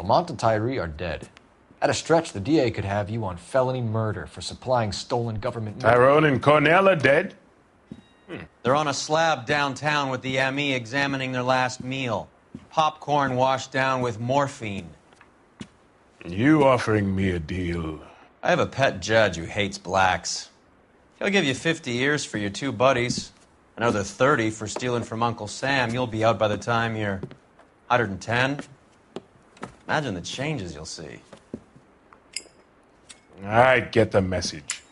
Lamont and Tyree are dead. At a stretch, the DA could have you on felony murder for supplying stolen government... Tyrone and Cornell are dead? They're on a slab downtown with the ME examining their last meal. Popcorn washed down with morphine. You offering me a deal? I have a pet judge who hates blacks. He'll give you 50 years for your two buddies. Another 30 for stealing from Uncle Sam. You'll be out by the time you're 110. Imagine the changes you'll see. I get the message.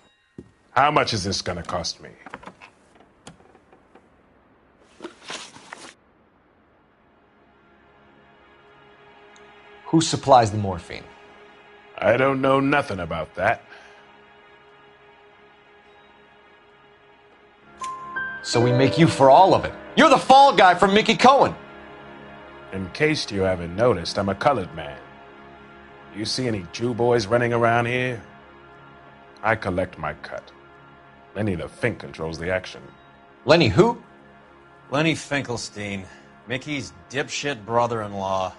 How much is this gonna cost me? Who supplies the morphine? I don't know nothing about that. So we make you for all of it. You're the fall guy from Mickey Cohen. In case you haven't noticed, I'm a colored man. You see any Jew boys running around here? I collect my cut. Lenny the Fink controls the action. Lenny who? Lenny Finkelstein, Mickey's dipshit brother-in-law.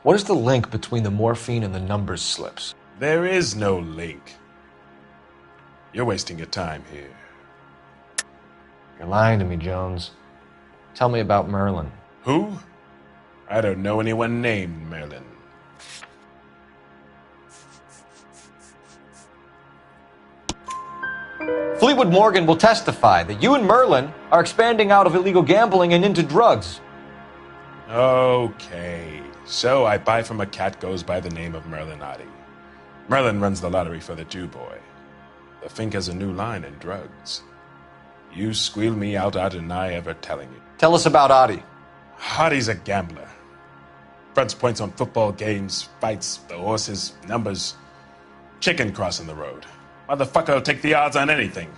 What is the link between the morphine and the numbers slips? There is no link. You're wasting your time here. You're lying to me, Jones. Tell me about Merlin. Who? I don't know anyone named Merlin. Fleetwood Morgan will testify that you and Merlin are expanding out of illegal gambling and into drugs. Okay. So I buy from a cat goes by the name of Merlin Oddie. Merlin runs the lottery for the Jew boy. The Fink has a new line in drugs. You squeal me out, I deny ever telling you. Tell us about Oddie. Oddie's a gambler. Fronts points on football games, fights, the horses, numbers. Chicken crossing the road. Motherfucker will take the odds on anything.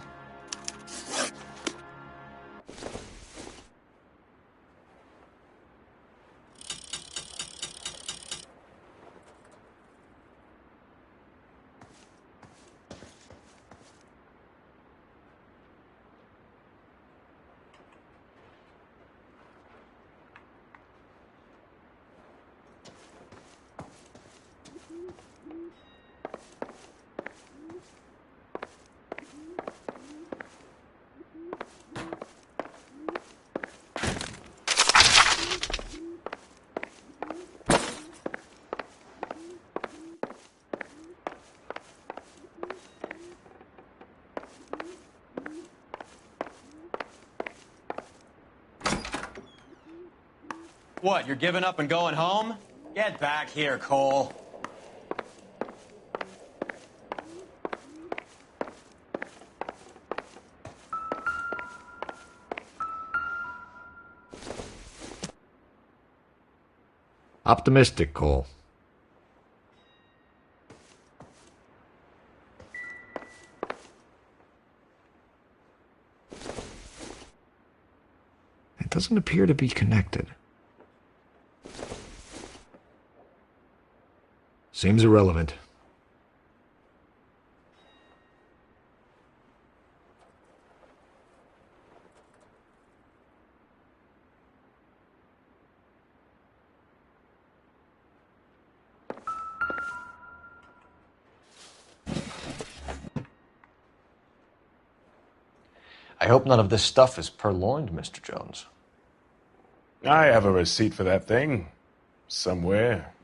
What, you're giving up and going home? Get back here, Cole. Optimistic, Cole. It doesn't appear to be connected. Seems irrelevant. I hope none of this stuff is purloined, Mr. Jones. I have a receipt for that thing. Somewhere.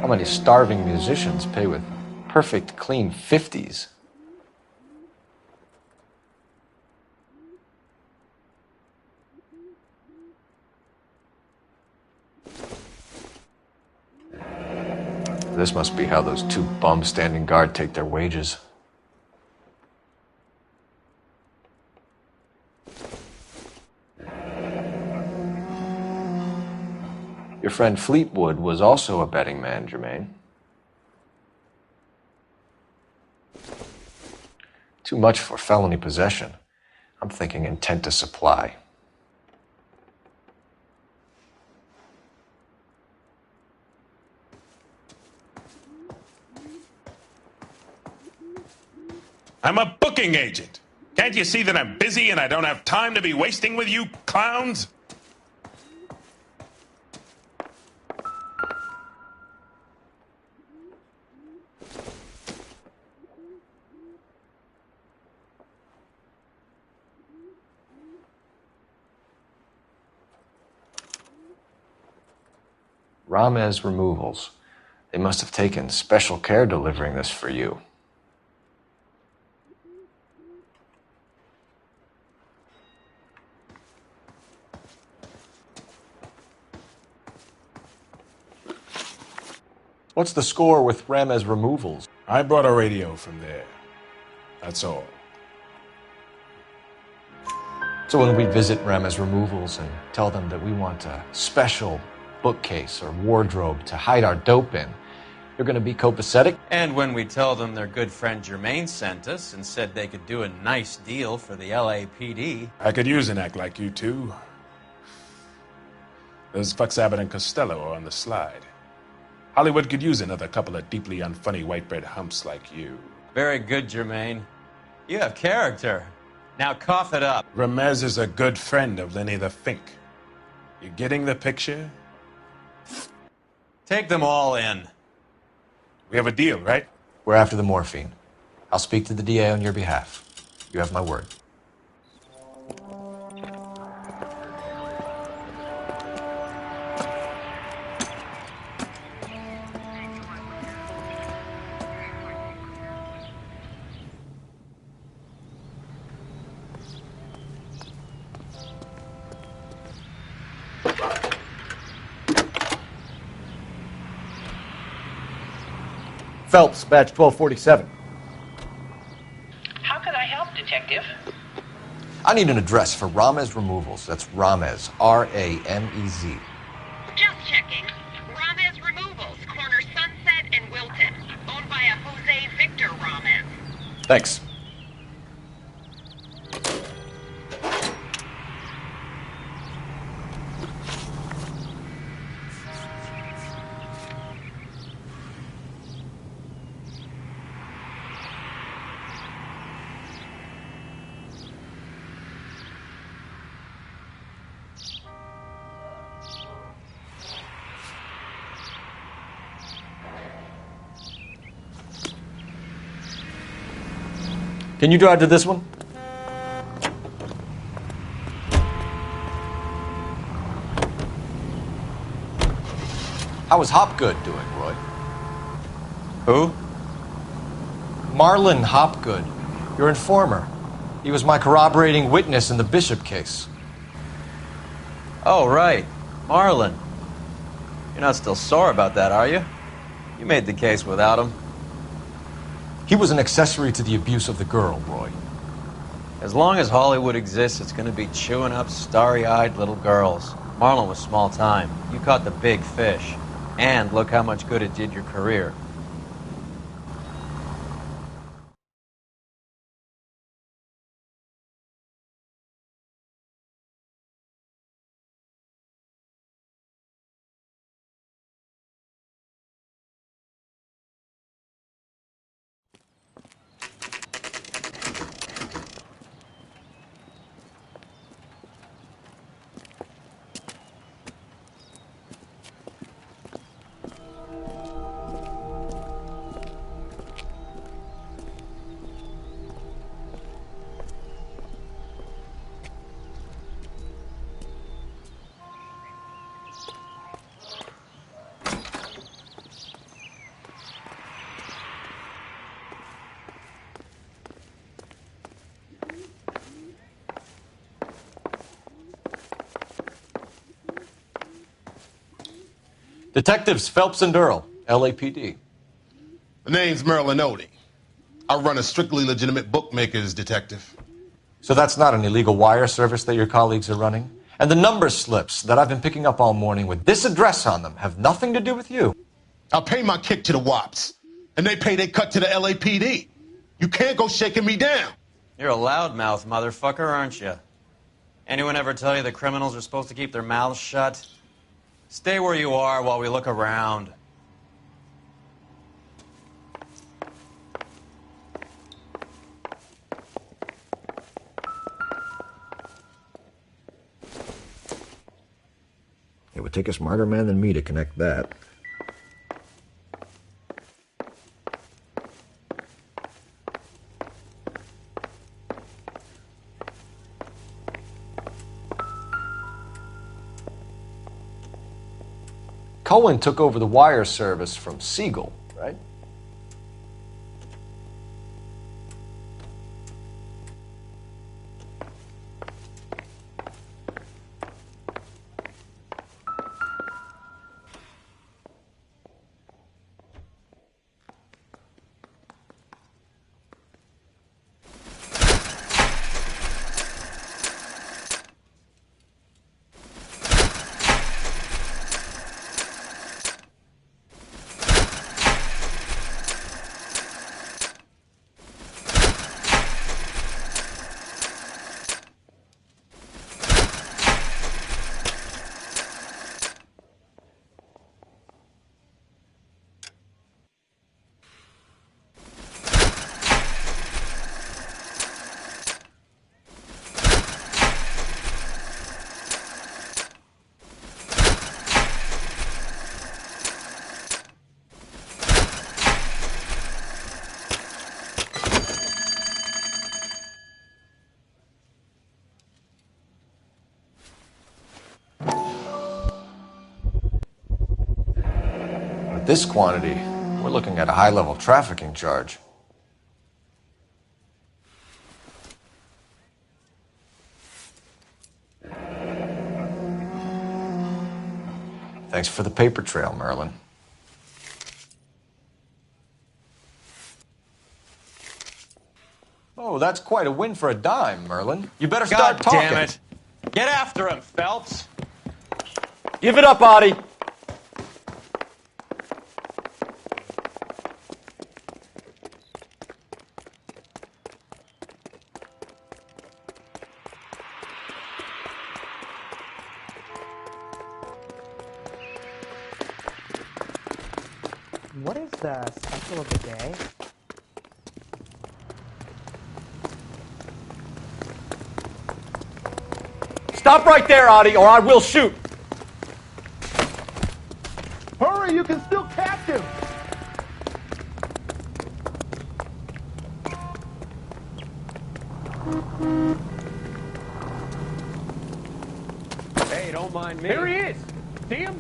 How many starving musicians pay with perfect, clean 50s? This must be how those two bums standing guard take their wages. Your friend Fleetwood was also a betting man, Jermaine. Too much for felony possession. I'm thinking intent to supply. I'm a booking agent. Can't you see that I'm busy and I don't have time to be wasting with you clowns? Ramez Removals. They must have taken special care delivering this for you. What's the score with Ramez Removals? I brought a radio from there. That's all. So when we visit Ramez Removals and tell them that we want a special bookcase or wardrobe to hide our dope in, you're going to be copacetic? And when we tell them their good friend Jermaine sent us and said they could do a nice deal for the LAPD. I could use an act like you two. Those fucks Abbott and Costello are on the slide. Hollywood could use another couple of deeply unfunny white bread humps like you. Very good, Jermaine. You have character. Now cough it up. Ramez is a good friend of Lenny the Fink. You getting the picture? Take them all in. We have a deal, right? We're after the morphine. I'll speak to the DA on your behalf. You have my word. Phelps, badge 1247. How can I help, Detective? I need an address for Ramez Removals. That's Ramez, R-A-M-E-Z. Just checking. Ramez Removals, corner Sunset and Wilton. Owned by a Jose Victor Ramez. Thanks. Can you drive to this one? How is Hopgood doing, Roy? Who? Marlon Hopgood, your informer. He was my corroborating witness in the Bishop case. Oh, right. Marlon. You're not still sore about that, are you? You made the case without him. He was an accessory to the abuse of the girl, Roy. As long as Hollywood exists, it's going to be chewing up starry-eyed little girls. Marlon was small time. You caught the big fish. And look how much good it did your career. Detectives Phelps and Earl, LAPD. The name's Merlin Odie. I run a strictly legitimate bookmaker's detective. So that's not an illegal wire service that your colleagues are running? And the number slips that I've been picking up all morning with this address on them have nothing to do with you. I'll pay my kick to the wops, and they pay their cut to the LAPD. You can't go shaking me down. You're a loudmouth motherfucker, aren't you? Anyone ever tell you that criminals are supposed to keep their mouths shut? Stay where you are while we look around. It would take a smarter man than me to connect that. Cohen took over the wire service from Siegel, right? This quantity, we're looking at a high-level trafficking charge. Thanks for the paper trail, Merlin. Oh, that's quite a win for a dime, Merlin. You better start talking. God damn it. Get after him, Phelps. Give it up, Audie. What is the special of the day? Stop right there, Audie, or I will shoot. Hurry, you can still catch him. Hey, don't mind me. There he is. See him?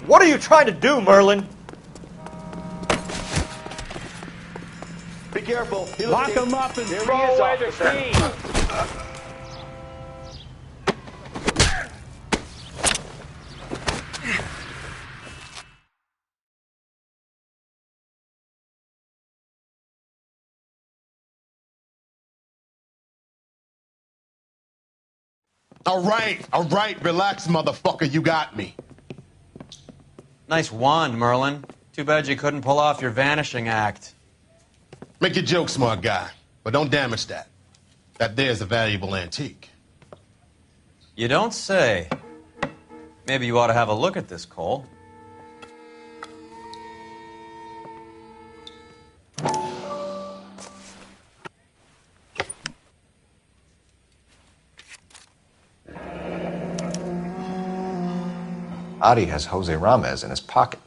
What are you trying to do, Merlin? Be careful. Lock him up and There throw he is, away the officer. key. All right, relax, motherfucker, you got me. Nice wand, Merlin. Too bad you couldn't pull off your vanishing act. Make your joke, smart guy, but don't damage that. That there's a valuable antique. You don't say. Maybe you ought to have a look at this, Cole. Audie has Jose Ramez in his pocket.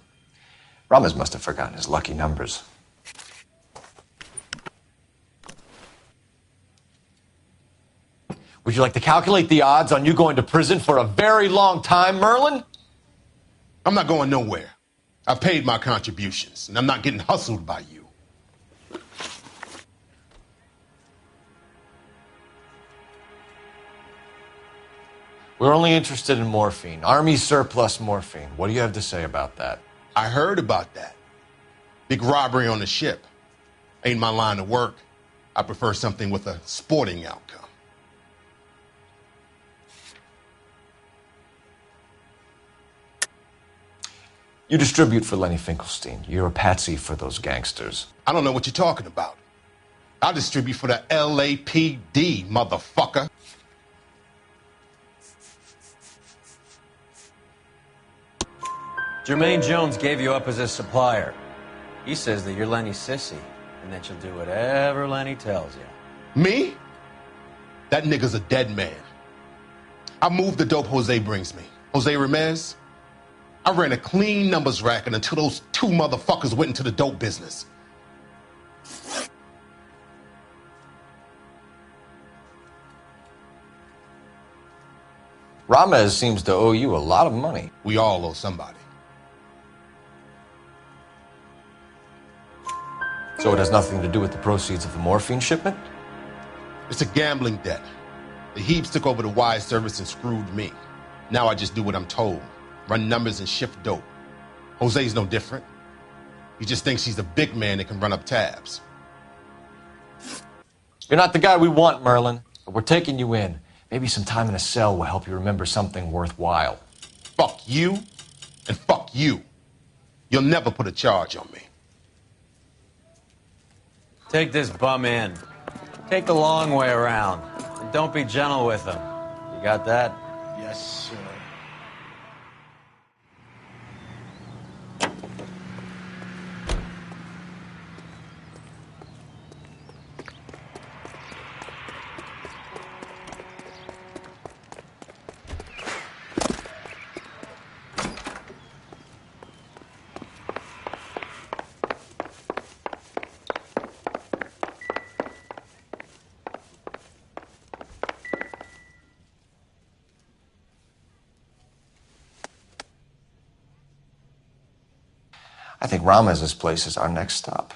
Ramez must have forgotten his lucky numbers. Would you like to calculate the odds on you going to prison for a very long time, Merlin? I'm not going nowhere. I've paid my contributions, and I'm not getting hustled by you. We're only interested in morphine. Army surplus morphine. What do you have to say about that? I heard about that. Big robbery on the ship. Ain't my line of work. I prefer something with a sporting outcome. You distribute for Lenny Finkelstein. You're a patsy for those gangsters. I don't know what you're talking about. I distribute for the LAPD, motherfucker. Jermaine Jones gave you up as his supplier. He says that you're Lenny's sissy, and that you'll do whatever Lenny tells you. Me? That nigga's a dead man. I moved the dope Jose brings me. Jose Ramirez? I ran a clean numbers racket until those two motherfuckers went into the dope business. Ramez seems to owe you a lot of money. We all owe somebody. So it has nothing to do with the proceeds of the morphine shipment? It's a gambling debt. The Heaps took over the wire service and screwed me. Now I just do what I'm told. Run numbers and shift dope. Jose's no different. He just thinks he's the big man that can run up tabs. You're not the guy we want, Merlin, but we're taking you in. Maybe some time in a cell will help you remember something worthwhile. Fuck you, and fuck you. You'll never put a charge on me. Take this bum in. Take the long way around. And don't be gentle with him. You got that? Yes, sir. I think Ramez's place is our next stop.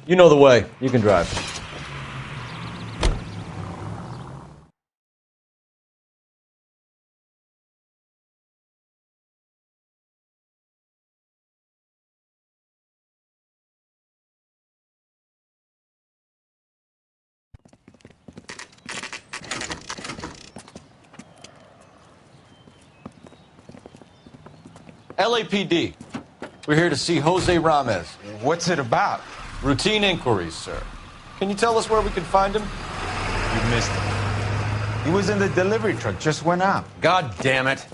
You know the way. You can drive. LAPD. We're here to see Jose Ramez. What's it about? Routine inquiries, sir. Can you tell us where we can find him? You missed him. He was in the delivery truck, just went out. God damn it.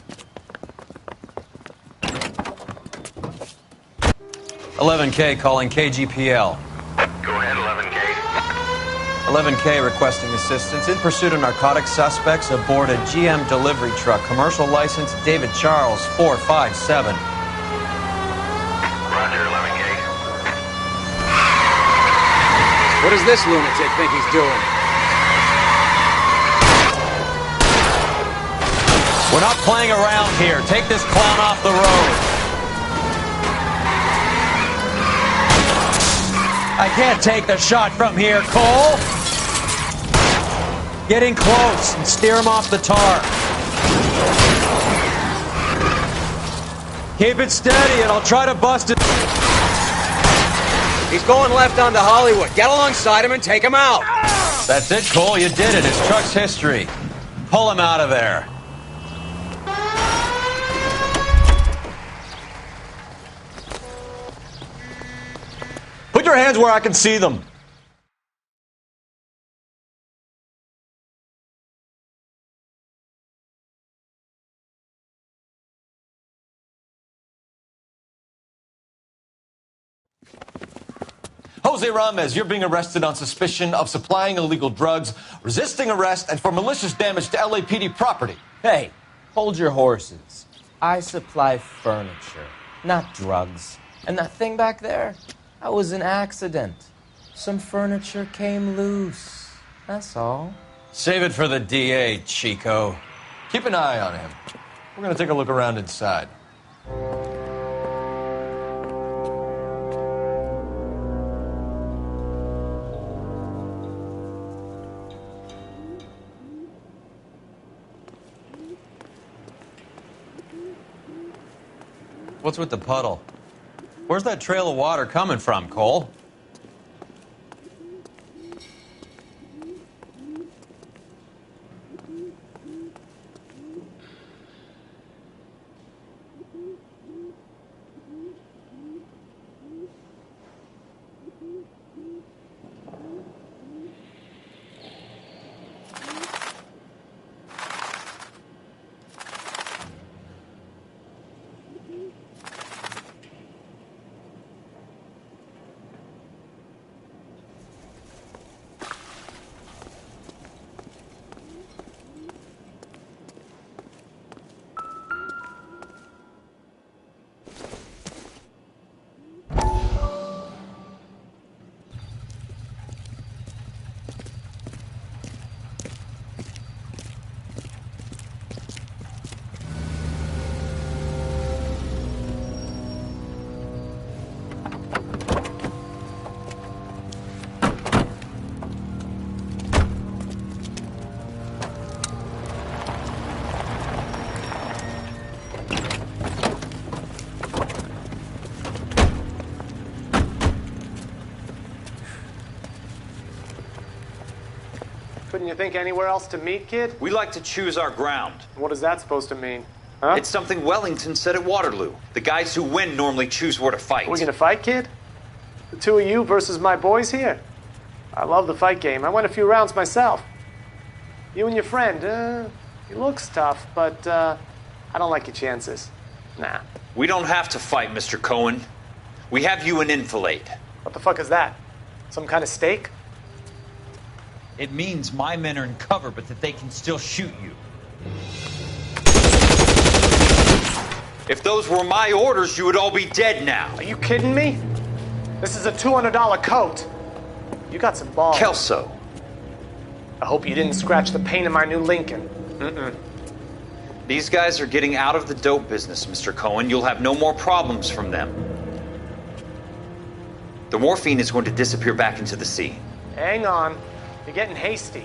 11K calling KGPL. Go ahead, 11K. 11K requesting assistance in pursuit of narcotic suspects aboard a GM delivery truck. Commercial license David Charles 457. Roger, 11K. What does this lunatic think he's doing? We're not playing around here. Take this clown off the road. I can't take the shot from here, Cole. Get in close and steer him off the tar. Keep it steady and I'll try to bust it. He's going left onto Hollywood. Get alongside him and take him out. That's it, Cole. You did it. It's truck's history. Pull him out of there. Put your hands where I can see them. Jose Ramez, you're being arrested on suspicion of supplying illegal drugs, resisting arrest, and for malicious damage to LAPD property. Hey, Hold your horses. I supply furniture, not drugs. And that thing back there, that was an accident. Some furniture came loose. That's all. Save it for the DA, Chico. Keep an eye on him. We're gonna take a look around inside. What's with the puddle? Where's that trail of water coming from, Cole? Couldn't you think anywhere else to meet, kid? We like to choose our ground. What is that supposed to mean? Huh? It's something Wellington said at Waterloo. The guys who win normally choose where to fight. We gonna fight, kid? The two of you versus my boys here? I love the fight game. I went a few rounds myself. You and your friend, he looks tough, but I don't like your chances. Nah. We don't have to fight, Mr. Cohen. We have you an enfilade. What the fuck is that? Some kind of steak? It means my men are in cover, but that they can still shoot you. If those were my orders, you would all be dead now. Are you kidding me? This is a $200 coat. You got some balls. Kelso. I hope you didn't scratch the paint of my new Lincoln. Mm-mm. These guys are getting out of the dope business, Mr. Cohen. You'll have no more problems from them. The morphine is going to disappear back into the sea. Hang on. You're getting hasty.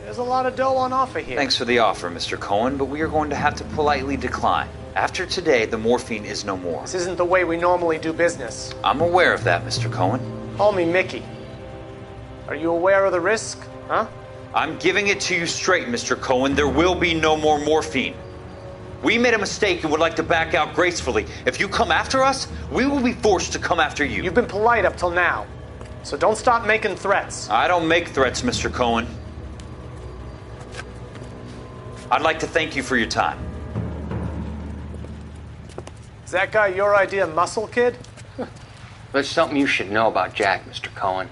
There's a lot of dough on offer here. Thanks for the offer, Mr. Cohen, but we are going to have to politely decline. After today, the morphine is no more. This isn't the way we normally do business. I'm aware of that, Mr. Cohen. Call me Mickey. Are you aware of the risk, huh? I'm giving it to you straight, Mr. Cohen. There will be no more morphine. We made a mistake and would like to back out gracefully. If you come after us, we will be forced to come after you. You've been polite up till now, so don't stop making threats. I don't make threats, Mr. Cohen. I'd like to thank you for your time. Is that guy your idea of muscle, kid? There's something you should know about Jack, Mr. Cohen.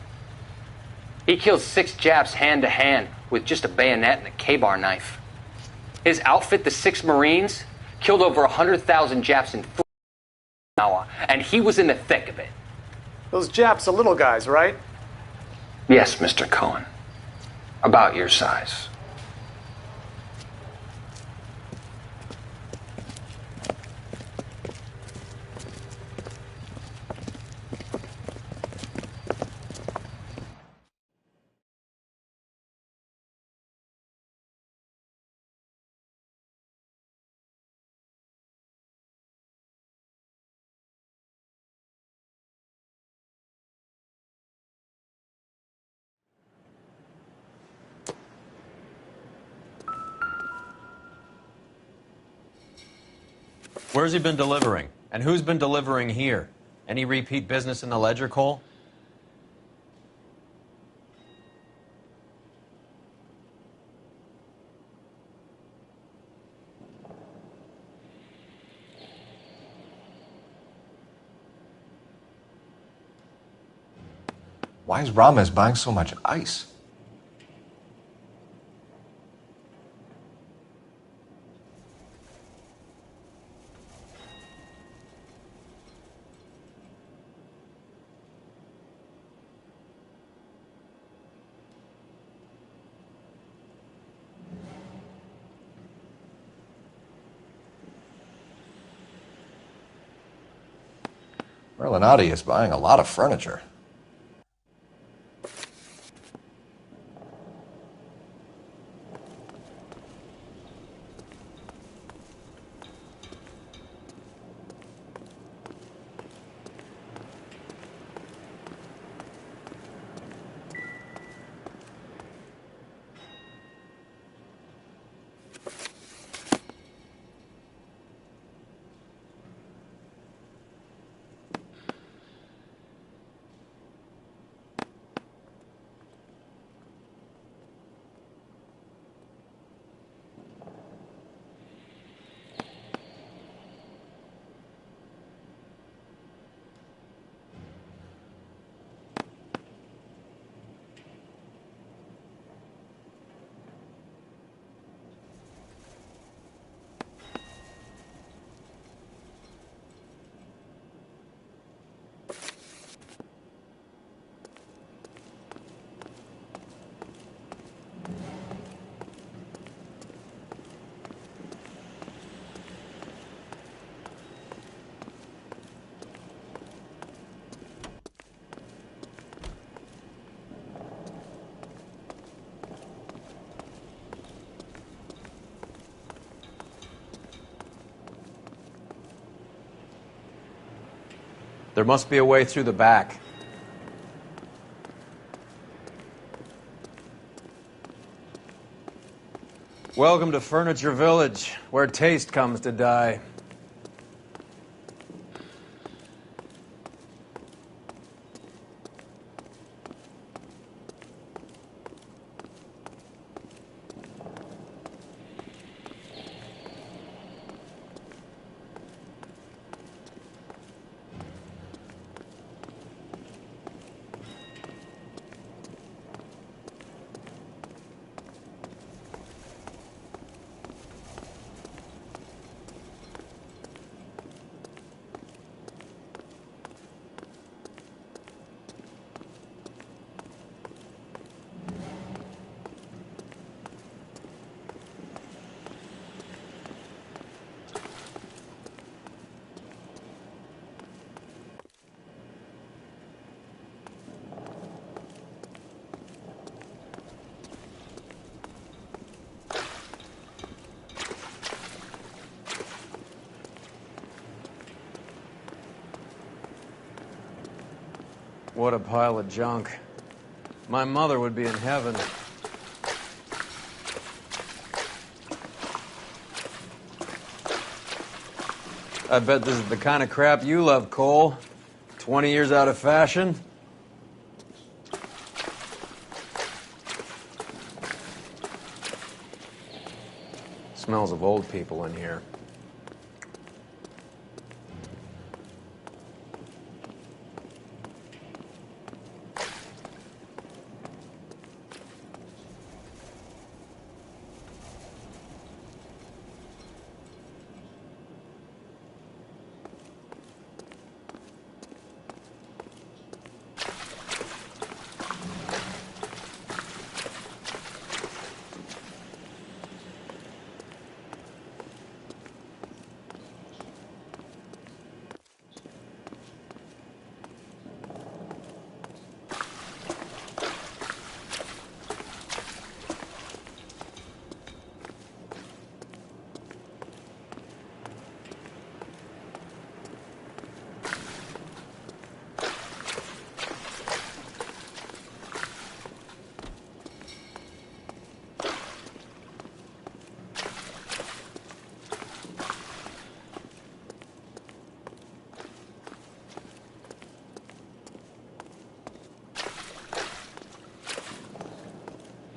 He killed 6 Japs hand to hand with just a bayonet and a K-bar knife. His outfit, the 6 Marines, killed over 100,000 Japs in Okinawa, and he was in the thick of it. Those Japs are little guys, right? Yes, Mr. Cohen. About your size. Where's he been delivering? And who's been delivering here? Any repeat business in the ledger, Cole? Why is Ramez buying so much ice? Merlinotti is buying a lot of furniture. There must be a way through the back. Welcome to Furniture Village, where taste comes to die. What a pile of junk. My mother would be in heaven. I bet this is the kind of crap you love, Cole. 20 years out of fashion. Smells of old people in here.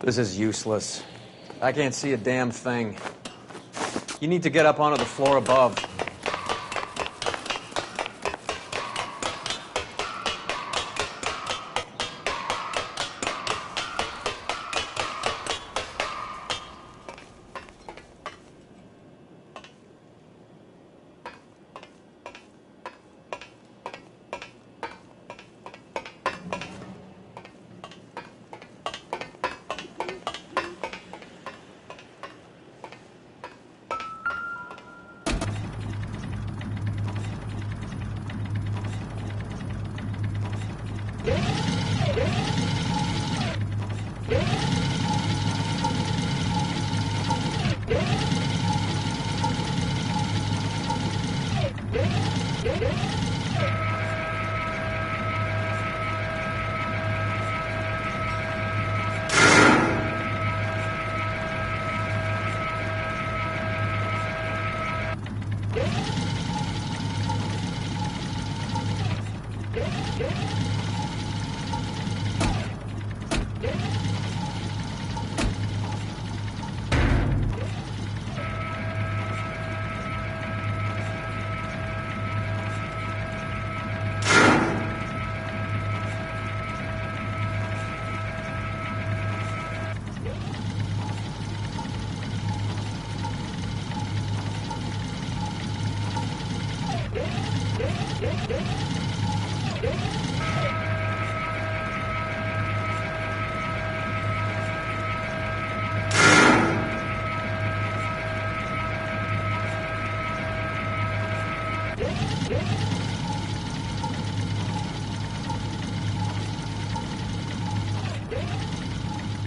This is useless. I can't see a damn thing. You need to get up onto the floor above.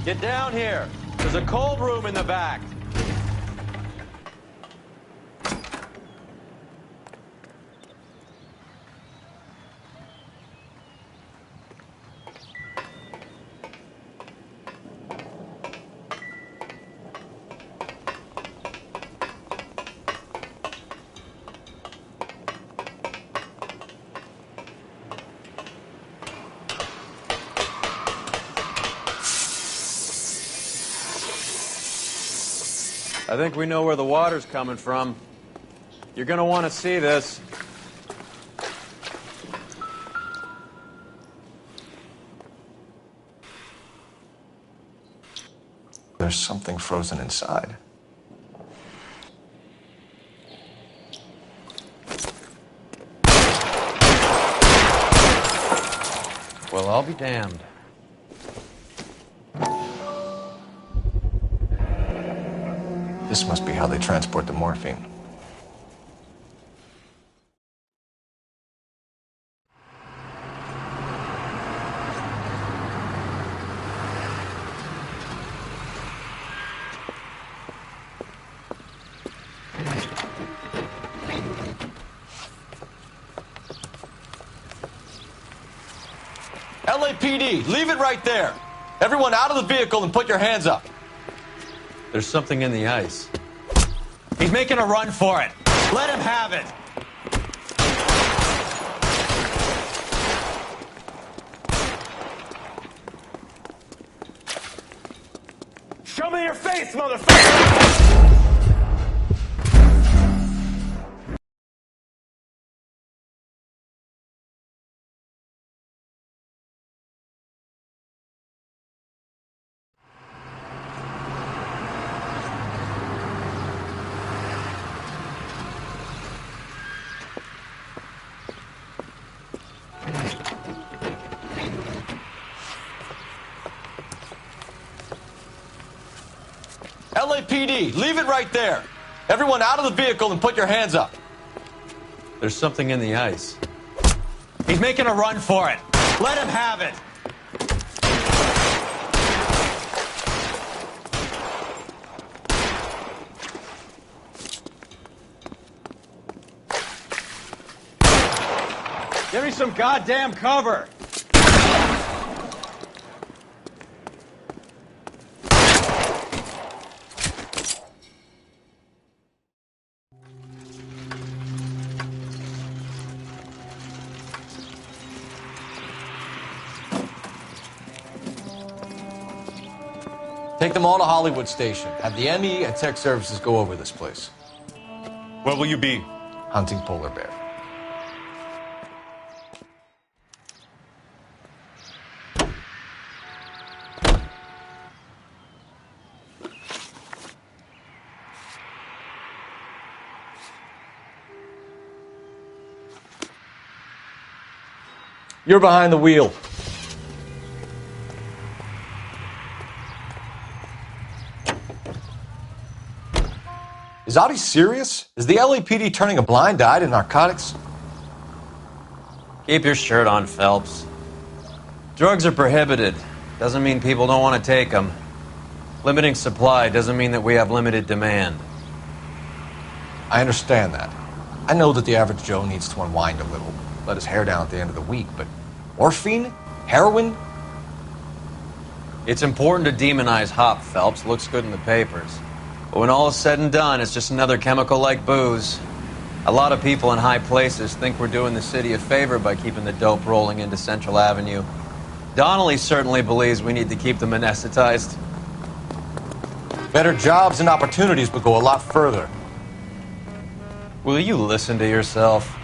Get down here. There's a cold room in the back. I think we know where the water's coming from. You're gonna want to see this. There's something frozen inside. Well, I'll be damned. This must be how they transport the morphine. LAPD, leave it right there. Everyone out of the vehicle and put your hands up. There's something in the ice. He's making a run for it. Let him have it. Show me your face, motherfucker! LAPD, leave it right there. Everyone out of the vehicle and put your hands up. There's something in the ice. He's making a run for it. Let him have it. Give me some goddamn cover. Take them all to Hollywood Station. Have the ME and tech services go over this place. Where will you be? Hunting polar bear. You're behind the wheel. Is Audie serious? Is the LAPD turning a blind eye to narcotics? Keep your shirt on, Phelps. Drugs are prohibited. Doesn't mean people don't want to take them. Limiting supply doesn't mean that we have limited demand. I understand that. I know that the average Joe needs to unwind a little, let his hair down at the end of the week, but morphine? Heroin? It's important to demonize hop, Phelps. Looks good in the papers. But when all is said and done, it's just another chemical like booze. A lot of people in high places think we're doing the city a favor by keeping the dope rolling into Central Avenue. Donnelly certainly believes we need to keep them anesthetized. Better jobs and opportunities would go a lot further. Will you listen to yourself?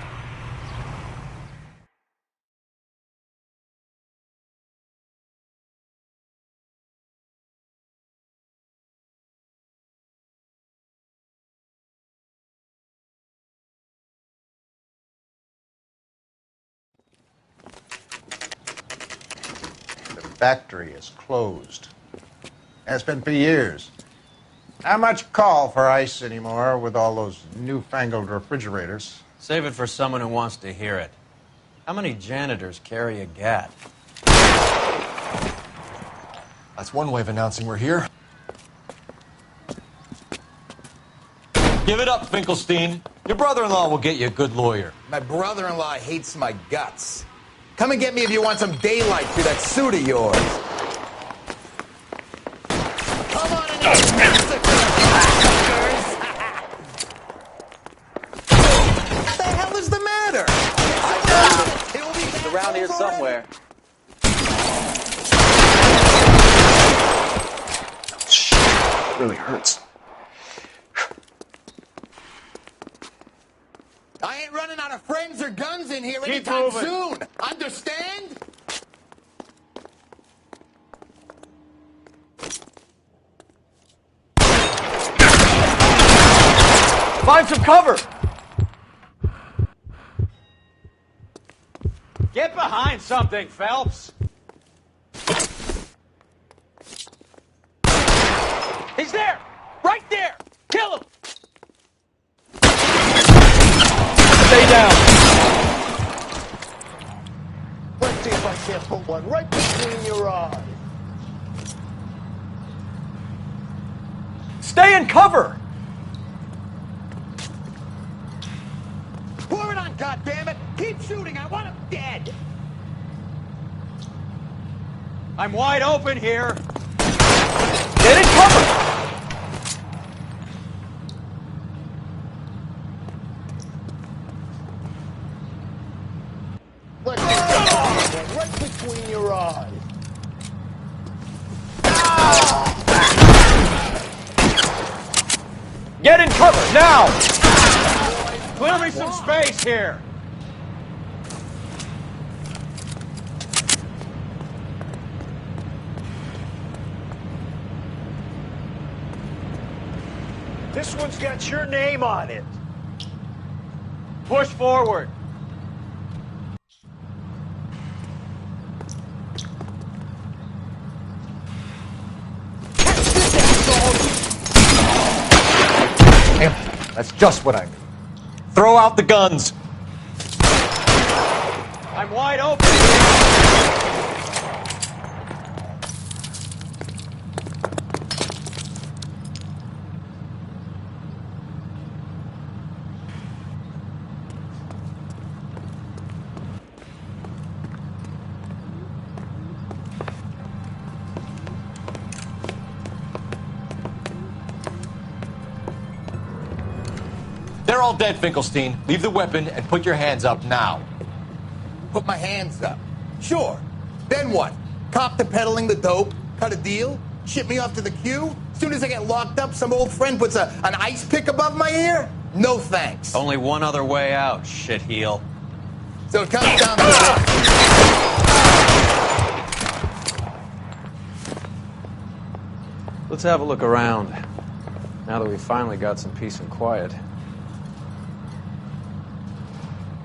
Factory is closed. Has been for years. Not much call for ice anymore with all those newfangled refrigerators. Save it for someone who wants to hear it. How many janitors carry a gat? That's one way of announcing we're here. Give it up, Finkelstein. Your brother-in-law will get you a good lawyer. My brother-in-law hates my guts. Come and get me if you want some daylight through that suit of yours. Come on in here, What the hell is the matter? He's around here somewhere. Shit, it really hurts. I ain't running out of friends or guns in here anytime soon. Understand? Find some cover! Get behind something, Phelps. He's there! Right there! Kill him! Stay down! Let's see if I can't put one right between your eyes. Stay in cover! Pour it on, goddammit! Keep shooting! I want him dead! I'm wide open here. Get in cover! Let's see one right between your eyes. Get in cover, now! Clear me some space here. This one's got your name on it. Push forward. Damn, that's just what I mean. Throw out the guns! I'm wide open. They're all dead, Finkelstein. Leave the weapon and put your hands up now. Put my hands up. Sure. Then what? Cop to peddling the dope? Cut a deal? Ship me off to the queue? Soon as I get locked up, some old friend puts an ice pick above my ear? No thanks. Only one other way out, shitheel. So it comes down to this. Let's have a look around, now that we've finally got some peace and quiet.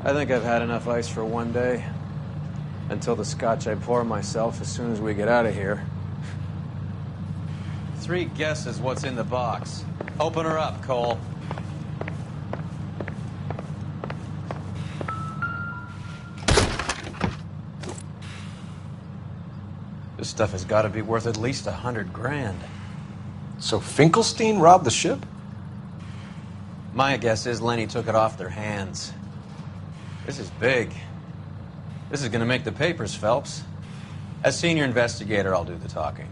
I think I've had enough ice for one day. Until the scotch I pour myself as soon as we get out of here. 3 guesses what's in the box. Open her up, Cole. This stuff has got to be worth at least $100 grand. So Finkelstein robbed the ship? My guess is Lenny took it off their hands. This is big. This is going to make the papers, Phelps. As senior investigator, I'll do the talking.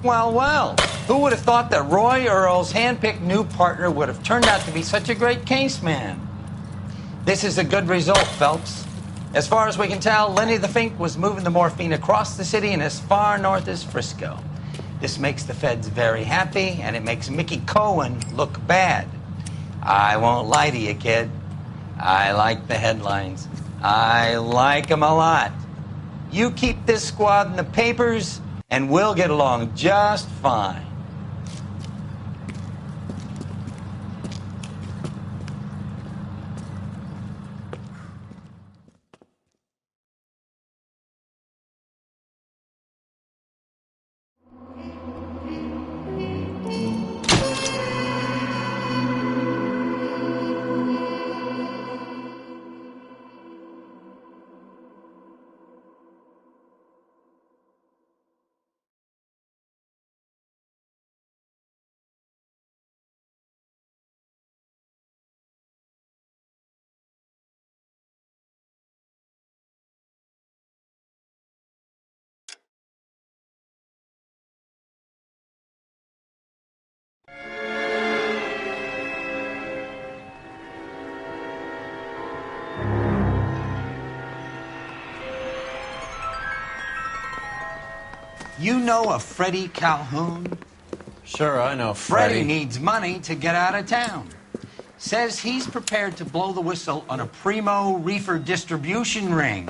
Well, well. Who would have thought that Roy Earle's hand-picked new partner would have turned out to be such a great case man? This is a good result, Phelps. As far as we can tell, Lenny the Fink was moving the morphine across the city and as far north as Frisco. This makes the feds very happy, and it makes Mickey Cohen look bad. I won't lie to you, kid. I like the headlines. I like them a lot. You keep this squad in the papers, and we'll get along just fine. You know a Freddie Calhoun? Sure, I know Freddie Freddie. needs money to get out of town. Says he's prepared to blow the whistle on a primo reefer distribution ring.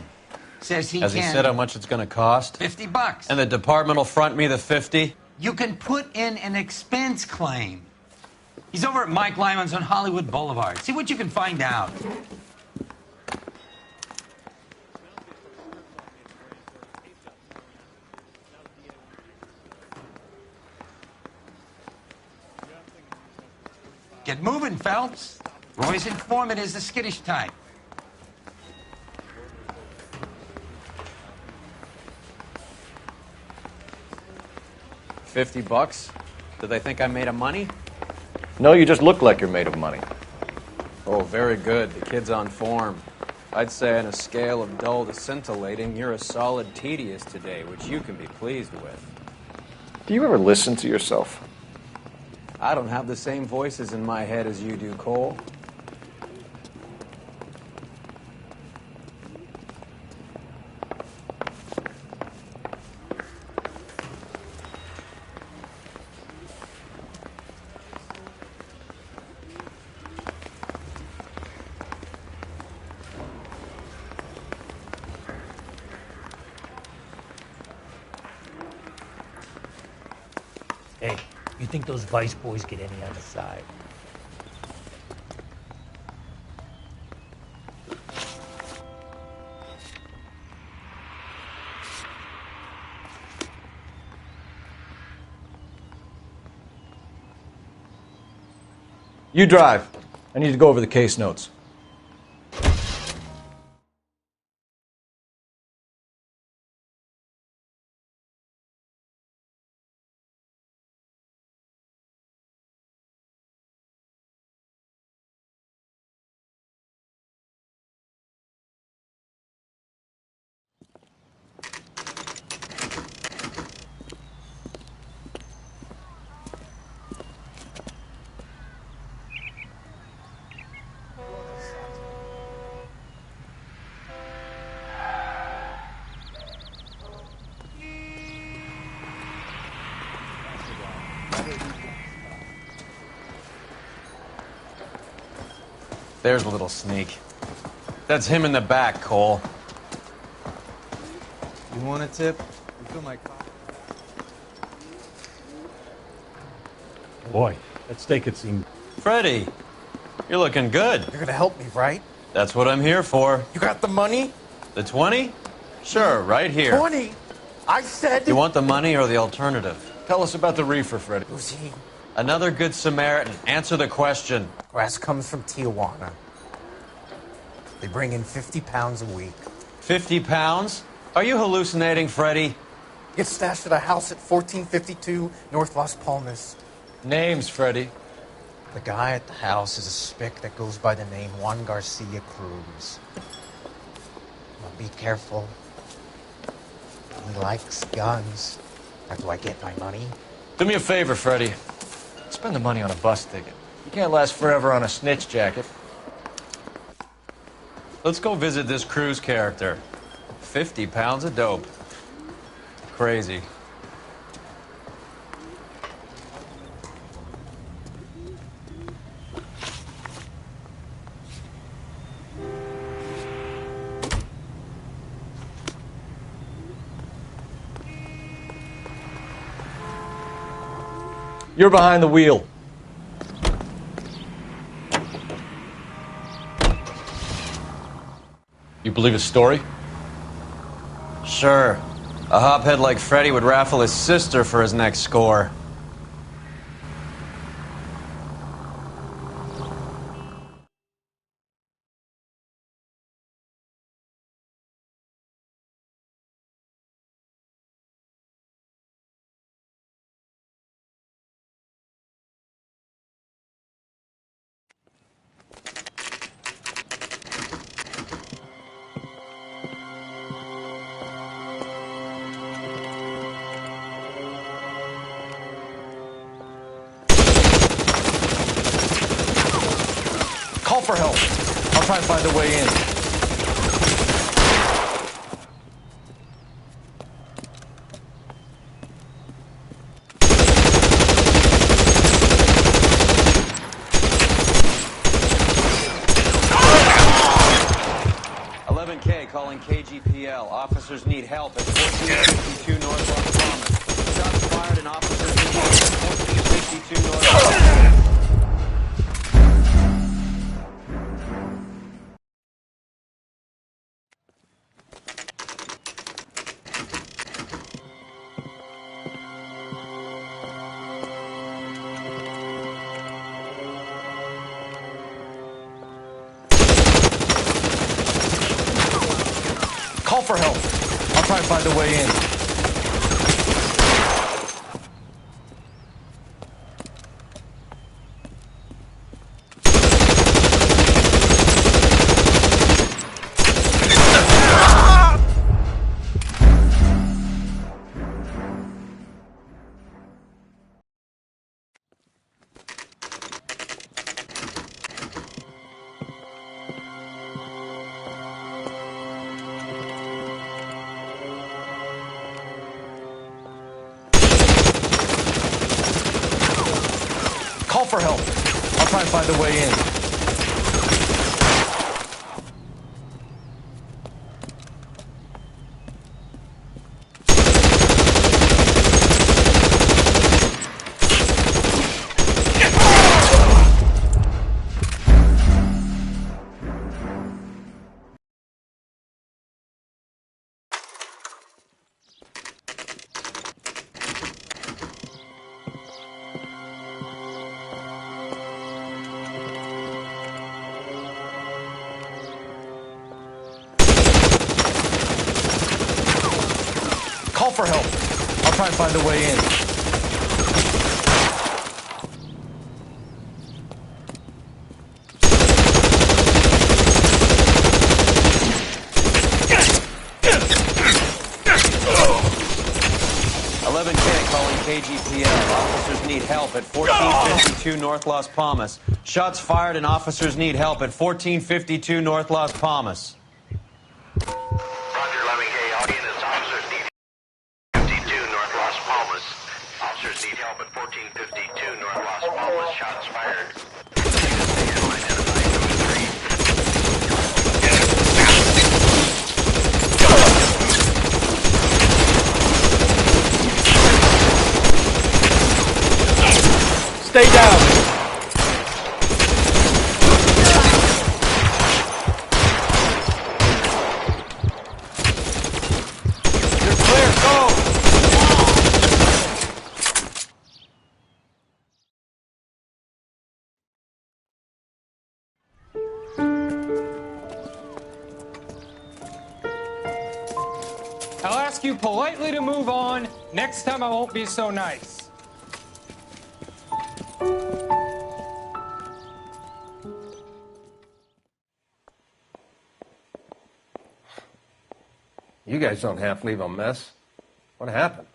Says he Has can... he said how much it's going to cost? $50. And the department will front me the 50? You can put in an expense claim. He's over at Mike Lyman's on Hollywood Boulevard. See what you can find out. Get moving, Phelps. Roy's informant is the skittish type. $50? Do they think I'm made of money? No, you just look like you're made of money. Oh, very good. The kid's on form. I'd say on a scale of dull to scintillating, you're a solid tedious today, which you can be pleased with. Do you ever listen to yourself? I don't have the same voices in my head as you do, Cole. Hey, you think those Vice boys get any on the side? You drive. I need to go over the case notes. There's a little sneak. That's him in the back, Cole. You want a tip? Refill my coffee. Boy, that steak had seemed... Freddie, you're looking good. You're gonna help me, right? That's what I'm here for. You got the money? The 20? Sure, right here. 20? I said... You want the money or the alternative? Tell us about the reefer, Freddie. Who's he? Another good Samaritan. Answer the question. Grass comes from Tijuana. They bring in 50 pounds a week. 50 pounds? Are you hallucinating, Freddy? Gets stashed at a house at 1452 North Las Palmas. Names, Freddy. The guy at the house is a spick that goes by the name Juan Garcia Cruz. Now be careful. He likes guns. How do I get my money? Do me a favor, Freddy. Spend the money on a bus ticket. You can't last forever on a snitch jacket. Let's go visit this Cruz character. 50 pounds of dope. Crazy. You're behind the wheel. You believe his story? Sure. A hophead like Freddy would raffle his sister for his next score. Call for help. I'll try and find a way in. Calling KGPL. Officers need help at 1452 North Las Palmas. Shots fired and officers need help at 1452 North Las Palmas. Call for help. I'll try and find a way in. Call for help. I'll try and find a way in. Call for help. I'll try and find a way in. KGPL. Officers need help at 1452 North Las Palmas. Shots fired and officers need help at 1452 North Las Palmas. Roger, 11K. Audience officers need 52 North Las Palmas. Officers need help at 1452 North Las Palmas. Shots fired. Stay down. You're clear. Go. you politely to move on. Next time I won't be so nice. You guys don't half leave a mess. What happened?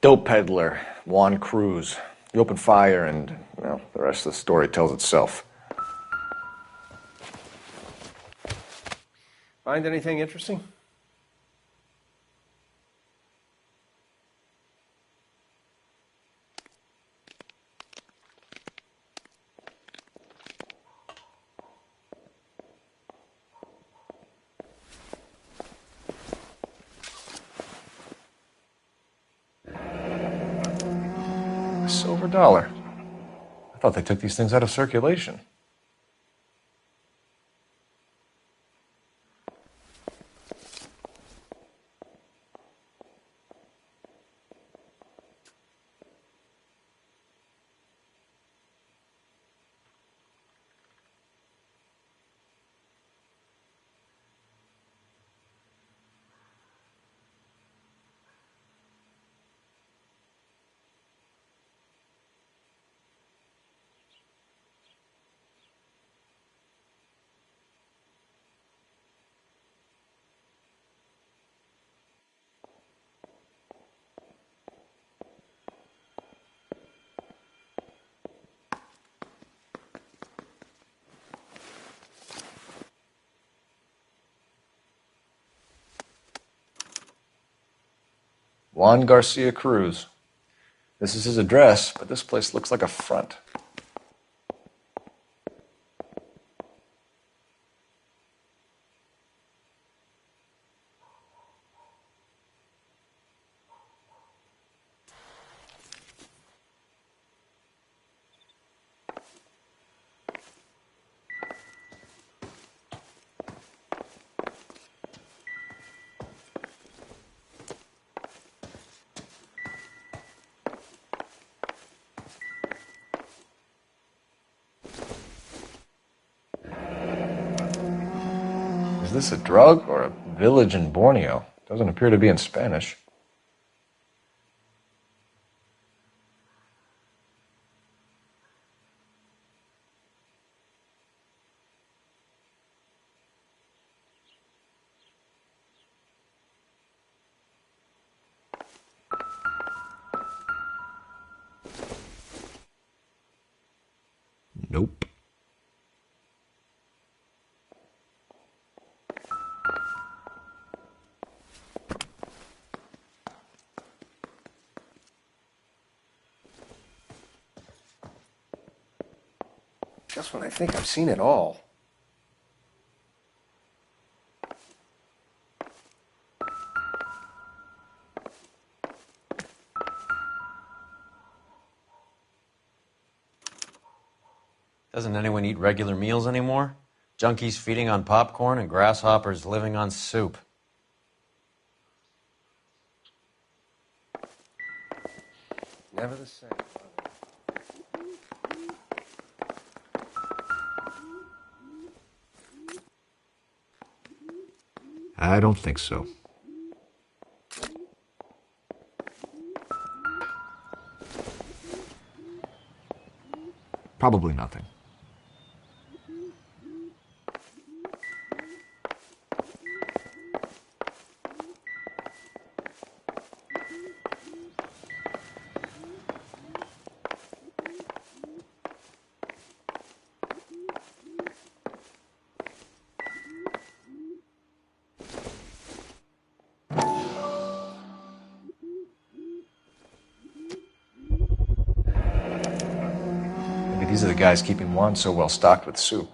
Dope peddler, Juan Cruz. He opened fire and, well, the rest of the story tells itself. Find anything interesting? A silver dollar. I thought they took these things out of circulation. Juan Garcia Cruz. This is his address, but this place looks like a front. Is this a drug or a village in Borneo? Doesn't appear to be in Spanish. Nope. Just when I think I've seen it all. Doesn't anyone eat regular meals anymore? Junkies feeding on popcorn and grasshoppers living on soup. Never the same. I don't think so. Probably nothing. Maybe these are the guys keeping Juan so well stocked with soup.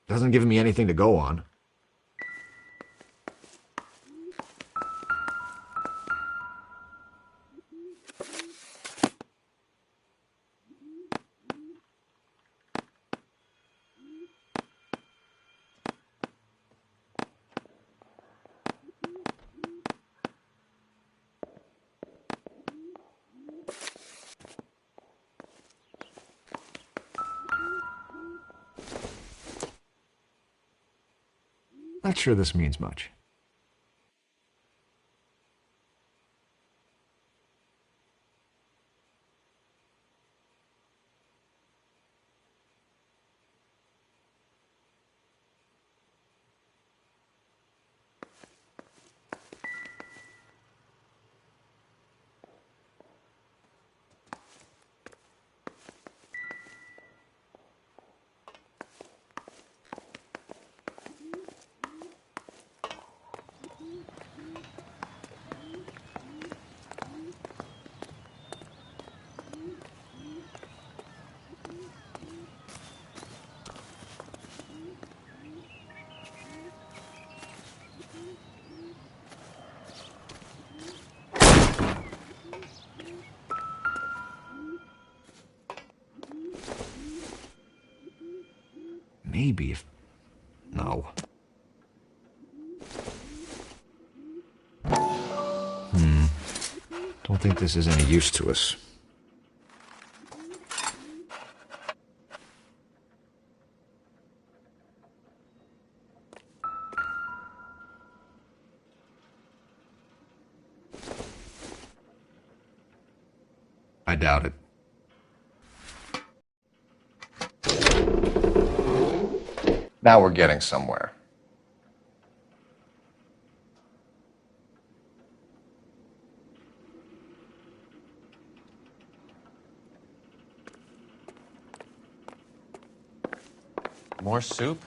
Doesn't give me anything to go on. Not sure this means much. Maybe if... No. Don't think this is any use to us. I doubt it. Now we're getting somewhere. More soup?